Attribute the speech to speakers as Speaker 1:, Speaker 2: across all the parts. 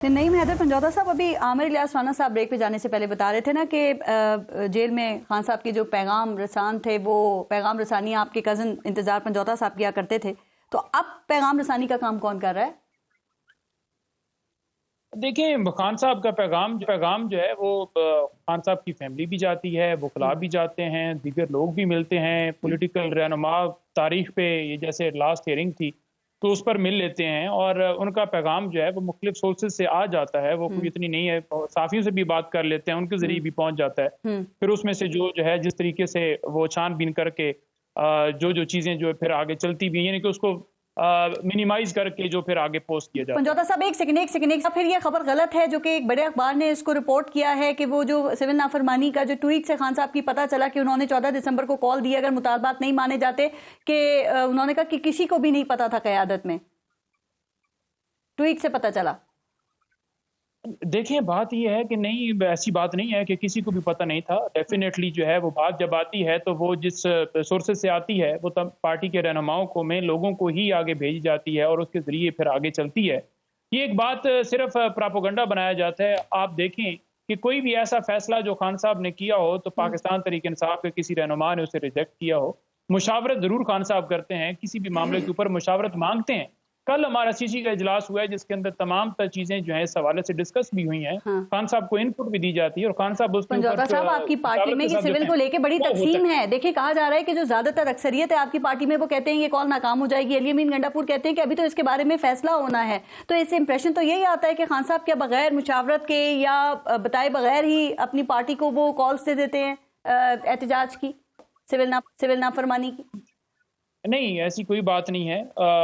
Speaker 1: नईम हैदर पंजौता साहब, अभी आमिर इलियास राना साहब ब्रेक पे जाने से पहले बता रहे थे ना कि जेल में खान साहब के जो पैगाम रसान थे वो पैगाम रसानी आपके कजन इंतजार पंजौता साहब किया करते थे, तो अब पैगाम रसानी का काम कौन कर रहा है?
Speaker 2: देखिए, खान साहब का पैगाम जो है वो खान साहब की फैमिली भी जाती है, वकला भी जाते हैं, दीगर लोग भी मिलते हैं, पॉलिटिकल रहनुमा तारीख पे ये जैसे लास्ट हियरिंग थी तो उस पर मिल लेते हैं और उनका पैगाम जो है वो मुख्तलिफ सोर्सेज से आ जाता है। वो कोई इतनी नहीं है, साफियों से भी बात कर लेते हैं, उनके जरिए भी पहुंच जाता है। फिर उसमें से जो है जिस तरीके से वो छानबीन करके जो चीजें जो फिर आगे चलती भी यानी कि उसको मिनिमाइज करके जो फिर आगे पोस्ट किया जाता है।
Speaker 1: पंजौता साहब, एक सेकंड, फिर ये खबर गलत है जो कि एक बड़े अखबार ने इसको रिपोर्ट किया है कि वो जो सिविल नाफरमानी का जो ट्वीट से खान साहब की पता चला कि उन्होंने 14 दिसंबर को कॉल दी अगर मुतालबात नहीं माने जाते, कि उन्होंने कहा कि किसी को भी नहीं पता था क़यादत में, ट्वीट से पता चला।
Speaker 2: देखिए, बात यह है कि नहीं, ऐसी बात नहीं है कि किसी को भी पता नहीं था। डेफिनेटली जो है वो बात जब आती है तो वो जिस सोर्सेज से आती है वो तब पार्टी के रहनुमाओं को में लोगों को ही आगे भेजी जाती है और उसके जरिए फिर आगे चलती है। ये एक बात सिर्फ प्रोपेगेंडा बनाया जाता है। आप देखें कि कोई भी ऐसा फैसला जो खान साहब ने किया हो तो पाकिस्तान तहरीक इंसाफ के किसी रहनुमा ने उसे रिजेक्ट किया हो। मुशावरत जरूर खान साहब करते हैं, किसी भी मामले के ऊपर मुशावरत मांगते हैं। कल हमारा सीसी का इजलास हुआ है जिसके अंदर तमाम चीजें जो है इस हवाले से डिस्कस भी हुई हैं। हाँ। खान साहब को इनपुट भी दी जाती है और खान साहब उसके
Speaker 1: पंजौता साहब, आपकी पार्टी में ये सिविल को लेके बड़ी तकसीम है। देखिए, कहा जा रहा है कि जो ज्यादातर अक्सरियत है आपकी पार्टी में वो कहते हैं ये कॉल नाकाम हो जाएगी। अली अमीन गंडापुर कहते हैं कि अभी तो इसके बारे में फैसला होना है। तो इससे इंप्रेशन तो यही आता है कि खान साहब क्या बगैर मुशावरत के या बताए बगैर ही अपनी पार्टी को वो कॉल्स दे देते हैं एहतजाज की, सिविल नाफरमानी की?
Speaker 2: नहीं, ऐसी कोई बात नहीं है।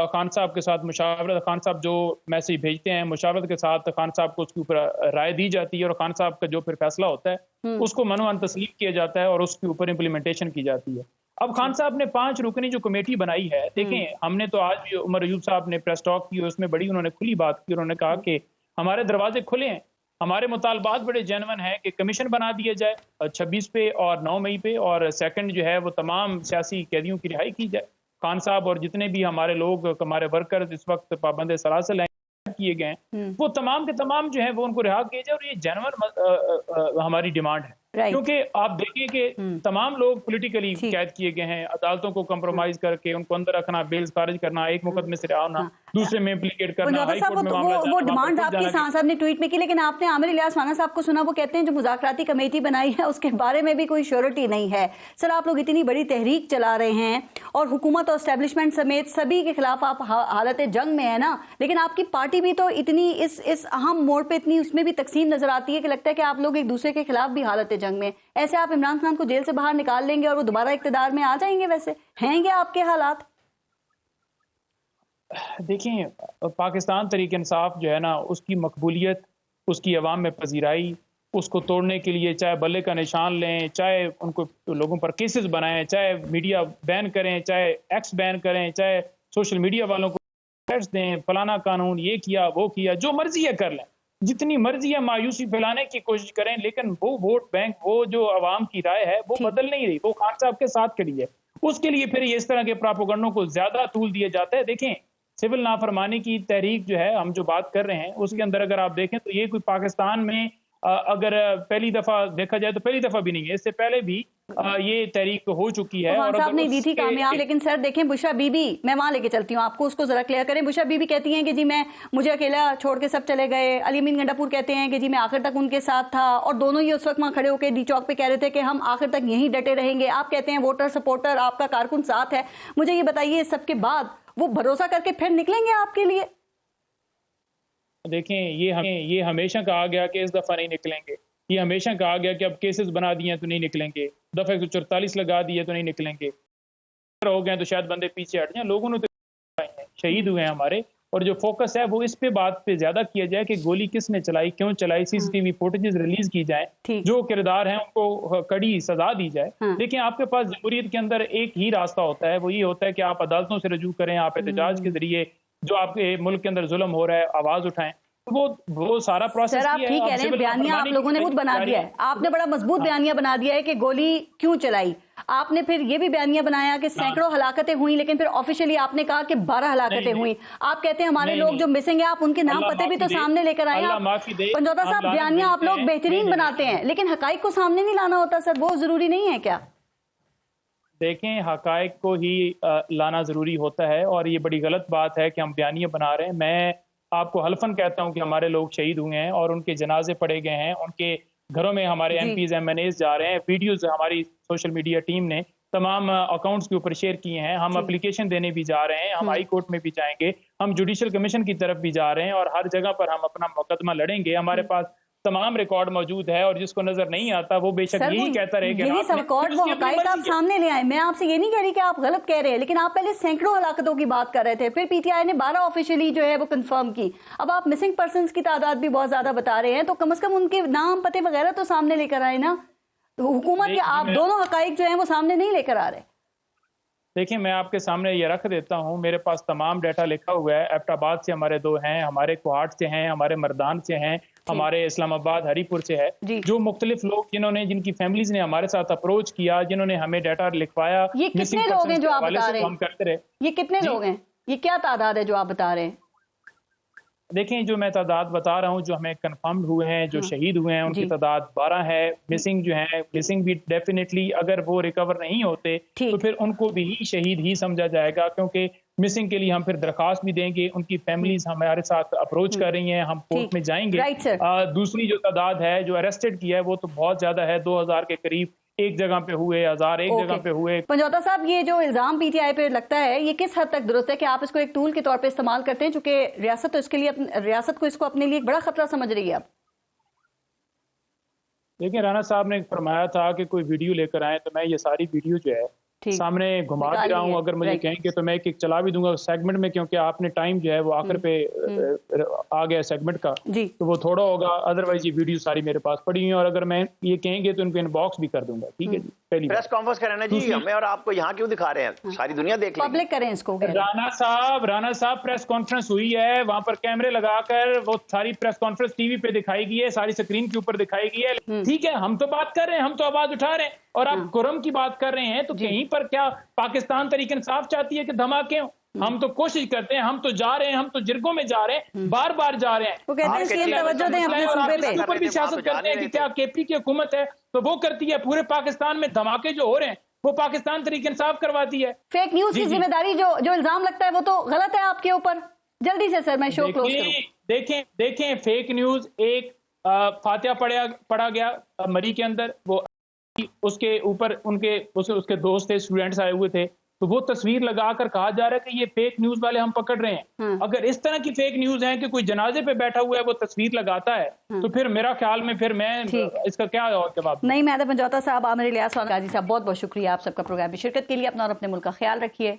Speaker 2: खान साहब के साथ मुशावरत, खान साहब जो मैसेज भेजते हैं मुशावरत के साथ खान साहब को उसके ऊपर राय दी जाती है और खान साहब का जो फिर फैसला होता है उसको मनोअन तस्लीम किया जाता है और उसके ऊपर इम्प्लीमेंटेशन की जाती है। अब खान साहब ने 5 रुकनी जो कमेटी बनाई है, देखें हमने तो आज भी उमर अयूब साहब ने प्रेस टॉक की, उसमें बड़ी उन्होंने खुली बात की। उन्होंने कहा कि हमारे दरवाजे खुले हैं, हमारे मुतालबात बड़े जेन्युइन हैं कि कमीशन बना दिया जाए 26 पे और 9 मई पे, और सेकंड जो है वो तमाम सियासी कैदियों की रिहाई की जाए। खान साहब और जितने भी हमारे लोग, हमारे वर्कर्स इस वक्त पाबंद सलासल किए गए हैं, वो तमाम के तमाम जो है वो उनको रिहा किए जाए और ये जेन्युइन हमारी डिमांड है। क्योंकि आप देखिए कि तमाम लोग पॉलिटिकली कैद किए गए हैं, अदालतों को कंप्रोमाइज करके उनको अंदर रखना, बेल्स खारिज करना, एक मुकदमे से रिहा होना, दूसरे में इम्प्लीकेट करना।
Speaker 1: वो डिमांड आपकी सांसद ने ट्वीट में की, लेकिन आपने आमिर इलियास राना साहब को सुना, वो कहते हैं जो मुज़ाकराती कमेटी बनाई है उसके बारे में भी कोई श्योरिटी नहीं है। सर, आप लोग इतनी बड़ी तहरीक चला रहे हैं और हुकूमत और एस्टेब्लिशमेंट समेत सभी के खिलाफ आप हालत जंग में है ना, लेकिन आपकी पार्टी भी तो इतनी इस अहम मोड़ पे इतनी उसमें भी तकसीम नजर आती है कि लगता है कि आप लोग एक दूसरे के खिलाफ भी हालत जंग में। ऐसे आप इमरान खान को जेल से बाहर निकाल लेंगे और वो दोबारा इक्तदार में आ जाएंगे? वैसे हैं क्या आपके हालात?
Speaker 2: देखिए, पाकिस्तान तहरीक इंसाफ जो है ना, उसकी मकबूलियत, उसकी अवाम में पजीराई, उसको तोड़ने के लिए चाहे बल्ले का निशान लें, चाहे उनको लोगों पर केसेस बनाएं, चाहे मीडिया बैन करें, चाहे एक्स बैन करें, चाहे सोशल मीडिया वालों को दें, फलाना कानून ये किया वो किया, जो मर्जी है कर लें, जितनी मर्जी है मायूसी फैलाने की कोशिश करें, लेकिन वो वोट बैंक, वो जो अवाम की राय है वो बदल नहीं रही, वो खान साहब के साथ खड़ी है। उसके लिए फिर इस तरह के प्रोपेगेंडों को ज्यादा तूल दिए जाते हैं। देखें, सिविल नाफरमानी की तहरीक जो है हम जो बात कर रहे हैं उसके अंदर अगर आप देखें तो ये कोई पाकिस्तान में अगर पहली दफा देखा जाए तो पहली दफा भी नहीं है, इससे पहले भी ये तहरीक हो चुकी है और
Speaker 1: साहब नहीं दी थी कामयाब। लेकिन सर देखें, बुशरा बीबी, मैं वहां लेके चलती हूँ आपको, उसको जरा क्लियर करें। बुशरा बीबी कहती हैं कि जी मुझे अकेला छोड़ के सब चले गए। अली अमीन गंडापुर कहते हैं कि जी मैं आखिर तक उनके साथ था, और दोनों ही उस वक्त वहां खड़े होकर डी चौक पे कह रहे थे कि हम आखिर तक यहीं डटे रहेंगे। आप कहते हैं वोटर सपोर्टर, आपका कारकुन साथ है। मुझे ये बताइए, इस सबके बाद वो भरोसा करके फिर निकलेंगे आपके लिए?
Speaker 2: देखें, ये हमेशा कहा गया कि इस दफा नहीं निकलेंगे, ये हमेशा कहा गया कि अब केसेस बना दिए तो नहीं निकलेंगे, दफा 144 लगा दिए तो नहीं निकलेंगे, हो गए तो शायद बंदे पीछे हट जाए। लोगों ने तो शहीद हुए हैं हमारे, और जो फोकस है वो इस पे बात पे ज्यादा किया जाए कि गोली किसने चलाई, क्यों चलाई, सीसीटीवी फुटेजेस रिलीज की जाए, जो किरदार हैं उनको कड़ी सजा दी जाए। लेकिन आपके पास जमहूरियत के अंदर एक ही रास्ता होता है, वो ये होता है कि आप अदालतों से रजू करें, आप एहतजाज के जरिए जो आपके मुल्क के अंदर जुल्म हो रहा है आवाज उठाएं। वो सारा प्रोसेस
Speaker 1: सर आप ठीक कह रहे हैं, बयानिया आप लोगों ने खुद बना दिया है, आपने बड़ा मजबूत बयानिया बना दिया है कि गोली क्यों चलाई। आपने फिर ये भी बयानिया बनाया कि सैकड़ों हलाकतें हुई, लेकिन फिर ऑफिशियली आपने कहा कि 12 हलाकतें हुई। आप कहते हैं हमारे लोग जो मिसिंग है, आप उनके नाम पते भी तो सामने लेकर आए। पंजौता साहब, बयानिया आप लोग बेहतरीन बनाते हैं, लेकिन हकाइक को सामने नहीं लाना होता सर, वो जरूरी नहीं है क्या?
Speaker 2: देखें, हकाइक को ही लाना जरूरी होता है, और ये बड़ी गलत बात है कि हम बयानिया बना रहे हैं। मैं आपको हल्फन कहता हूं कि हमारे लोग शहीद हुए हैं और उनके जनाजे पड़े गए हैं, उनके घरों में हमारे एमपीज एमएनएस जा रहे हैं। वीडियोस हमारी सोशल मीडिया टीम ने तमाम अकाउंट्स के ऊपर शेयर किए हैं। हम एप्लीकेशन देने भी जा रहे हैं, हम हाई कोर्ट में भी जाएंगे, हम जुडिशल कमीशन की तरफ भी जा रहे हैं, और हर जगह पर हम अपना मुकदमा लड़ेंगे। हमारे पास तमाम रिकॉर्ड मौजूद है, और जिसको नजर नहीं आता वो बेशक यही कहता रहे कि
Speaker 1: यही सब रिकॉर्ड वो हकाइक आप सामने ले आए। मैं आपसे ये नहीं कह रही कि आप गलत कह रहे हैं, लेकिन आप पहले सैकड़ों हलाकतों की बात कर रहे थे, फिर पीटीआई ने 12 ऑफिशियली जो है वो कंफर्म की। अब आप मिसिंग पर्संस की तादाद भी बहुत ज्यादा बता रहे हैं, तो कम से कम उनके नाम पते वगैरह तो सामने लेकर आए ना। तो हुकूमत के आप दोनों हकाइक जो है वो सामने नहीं लेकर आ रहे।
Speaker 2: देखिए, मैं आपके सामने ये रख देता हूँ, मेरे पास तमाम डाटा लिखा हुआ है। एबटाबाद से हमारे 2 हैं, हमारे कोहाट से हैं, हमारे मर्दान से हैं, हमारे इस्लामाबाद हरीपुर से है। जो मुख्तलिफ लोग जिनकी फैमिलीज ने हमारे साथ अप्रोच किया, जिन्होंने हमें डाटा लिखवाया।
Speaker 1: ये कितने लोग हैं जो आप बता रहे हैं? ये कितने लोग हैं? ये क्या तादाद है जो आप बता रहे हैं?
Speaker 2: देखें, जो मैं तादाद बता रहा हूँ, जो हमें कंफर्म हुए हैं, जो शहीद हुए हैं, उनकी तादाद 12 है। मिसिंग जो है, मिसिंग भी डेफिनेटली अगर वो रिकवर नहीं होते तो फिर उनको भी शहीद ही समझा जाएगा, क्योंकि मिसिंग के लिए हम फिर दरखास्त भी देंगे। उनकी फैमिलीज हमारे साथ अप्रोच कर रही हैं, हम कोर्ट में जाएंगे। दूसरी जो तादाद है जो अरेस्टेड की है वो तो बहुत ज्यादा है, 2000 के करीब। एक जगह पे हुए, 1000 एक जगह पे हुए।
Speaker 1: पंजौता साहब, ये जो इल्जाम पीटीआई पे लगता है, ये किस हद तक दुरुस्त है कि आप इसको एक टूल के तौर पे इस्तेमाल करते हैं, चूंकि रियासत तो इसके लिए रियासत को इसको अपने लिए एक बड़ा खतरा समझ रही है अब?
Speaker 2: देखिए, राणा साहब ने फरमाया था कि कोई वीडियो लेकर आए, तो मैं ये सारी वीडियो जो है सामने घुमा भी रहा हूँ। अगर मुझे कहेंगे तो मैं एक चला भी दूंगा सेगमेंट में, क्योंकि आपने टाइम जो है वो आखिर पे आ गया सेगमेंट का, तो वो थोड़ा होगा। अदरवाइज ये वीडियो सारी मेरे पास पड़ी हुई है, और अगर मैं ये कहेंगे तो इनको इनबॉक्स भी कर दूंगा। ठीक है जी। पहली
Speaker 3: प्रेस कॉन्फ्रेंस करें ना जी, हमें और आपको यहाँ क्यों दिखा रहे हैं? सारी दुनिया देख लेगी।
Speaker 1: पब्लिक करें इसको।
Speaker 2: राणा साहब प्रेस कॉन्फ्रेंस हुई है, वहां पर कैमरे लगाकर वो सारी प्रेस कॉन्फ्रेंस टीवी पे दिखाई गई है, सारी स्क्रीन के ऊपर दिखाई गई है। ठीक है, हम तो बात कर रहे हैं, हम तो आवाज उठा रहे हैं, और आप कुरम की बात कर रहे हैं, तो कहीं पर क्या पाकिस्तान तरीके इंसाफ चाहती है कि धमाके हों? हम तो कोशिश करते हैं, हम तो जा रहे हैं, हम तो जिरगों में जा रहे हैं, बार बार जा रहे हैं।
Speaker 1: वो कहते हैं सीएम तवज्जो दें अपने सूबे पे।
Speaker 2: ऊपर भी सियासत करते हैं कि क्या केपी की हुकूमत है तो वो करती है। पूरे पाकिस्तान में धमाके जो हो रहे हैं वो पाकिस्तान तरीके इंसाफ करवाती है।
Speaker 1: फेक न्यूज की जिम्मेदारी जो इल्जाम लगता है वो तो गलत है आपके ऊपर। जल्दी से सर, मैं शो क्लोज करूं।
Speaker 2: देखें, फेक न्यूज एक फातिहा पढ़ा गया मरी के अंदर, वो उसके ऊपर उसके दोस्त थे, स्टूडेंट्स आए हुए थे, तो वो तस्वीर लगाकर कहा जा रहा है कि ये फेक न्यूज वाले हम पकड़ रहे हैं। अगर इस तरह की फेक न्यूज है कि कोई जनाजे पे बैठा हुआ है वो तस्वीर लगाता है, तो फिर मेरा ख्याल में फिर मैं इसका क्या जवाब
Speaker 1: नहीं। मैं पंजौता साहब, आमिर इलियास गाजी साहब, बहुत बहुत शुक्रिया आप सबका प्रोग्राम में शिरकत के लिए। अपना और अपने मुल्क का ख्याल रखिए।